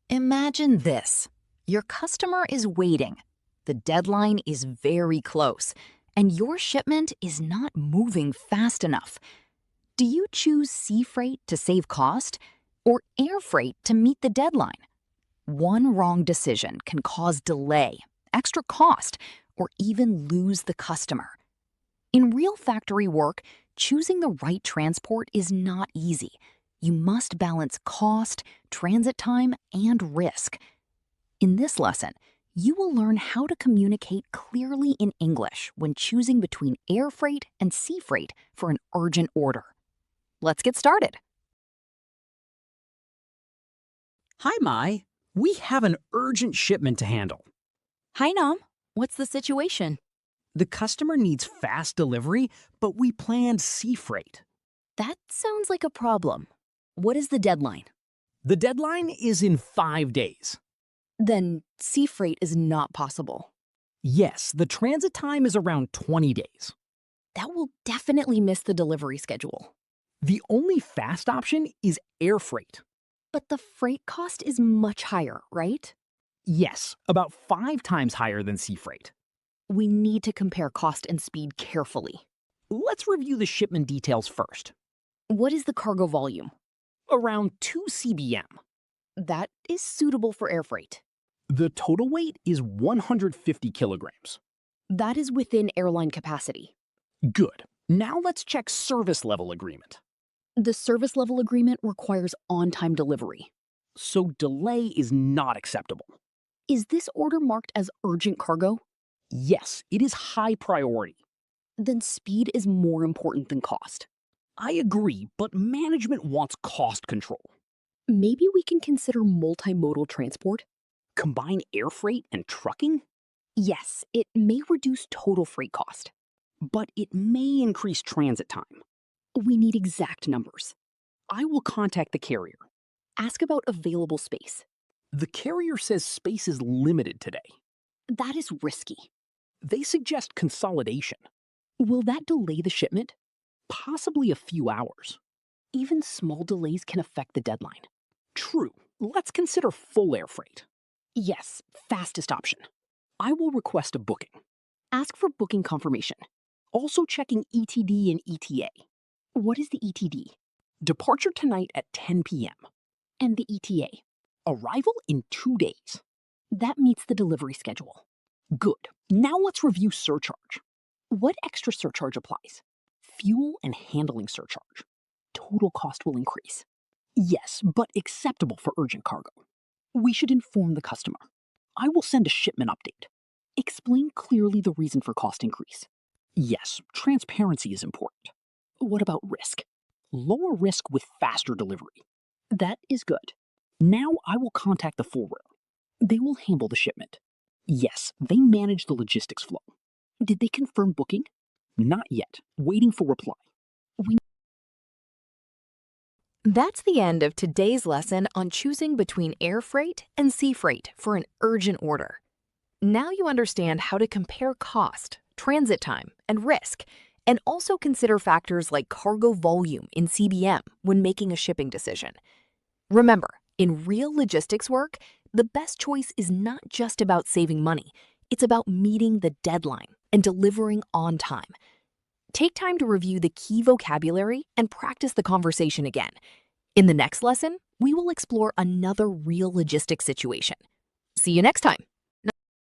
Imagine this. Your customer is waiting. The deadline is very close, and your shipment is not moving fast enough. Do you choose sea freight to save cost or air freight to meet the deadline? One wrong decision can cause delay, extra cost, or even lose the customer. In real factory work, choosing the right transport is not easy. You must balance cost, transit time, and risk. In this lesson, you will learn how to communicate clearly in English when choosing between air freight and sea freight for an urgent order. Let's get started. Hi, Mai. We have an urgent shipment to handle. Hi, Nam. What's the situation? The customer needs fast delivery, but we planned sea freight. That sounds like a problem. What is the deadline? The deadline is in 5 days. Then sea freight is not possible. Yes, the transit time is around 20 days. That will definitely miss the delivery schedule. The only fast option is air freight. But the freight cost is much higher, right? Yes, about 5 times higher than sea freight. We need to compare cost and speed carefully. Let's review the shipment details first. What is the cargo volume? Around 2 cbm. That is suitable for air freight. The total weight is 150 kilograms. That is within airline capacity. Good. Now let's check service level agreement. The service level agreement requires on-time delivery. So delay is not acceptable. Is this order marked as urgent cargo? Yes, it is high priority. Then speed is more important than cost. I agree, but management wants cost control. Maybe we can consider multimodal transport? Combine air freight and trucking? Yes, it may reduce total freight cost. But it may increase transit time. We need exact numbers. I will contact the carrier. Ask about available space. The carrier says space is limited today. That is risky. They suggest consolidation. Will that delay the shipment? Possibly a few hours. Even small delays can affect the deadline. True. Let's consider full air freight. Yes, fastest option. I will request a booking. Ask for booking confirmation. Also checking ETD and ETA. What is the ETD? Departure tonight at 10 p.m. And the ETA? Arrival in 2 days. That meets the delivery schedule. Good. Now let's review surcharge. What extra surcharge applies? Fuel and handling surcharge. Total cost will increase. Yes, but acceptable for urgent cargo. We should inform the customer. I will send a shipment update. Explain clearly the reason for cost increase. Yes, transparency is important. What about risk? Lower risk with faster delivery. That is good. Now I will contact the forwarder. They will handle the shipment. Yes, they manage the logistics flow. Did they confirm booking? Not yet. Waiting for reply. That's the end of today's lesson on choosing between air freight and sea freight for an urgent order. Now you understand how to compare cost, transit time, and risk, and also consider factors like cargo volume in CBM when making a shipping decision. Remember, in real logistics work, the best choice is not just about saving money. It's about meeting the deadline and delivering on time. Take time to review the key vocabulary and practice the conversation again. In the next lesson, we will explore another real logistics situation. See you next time.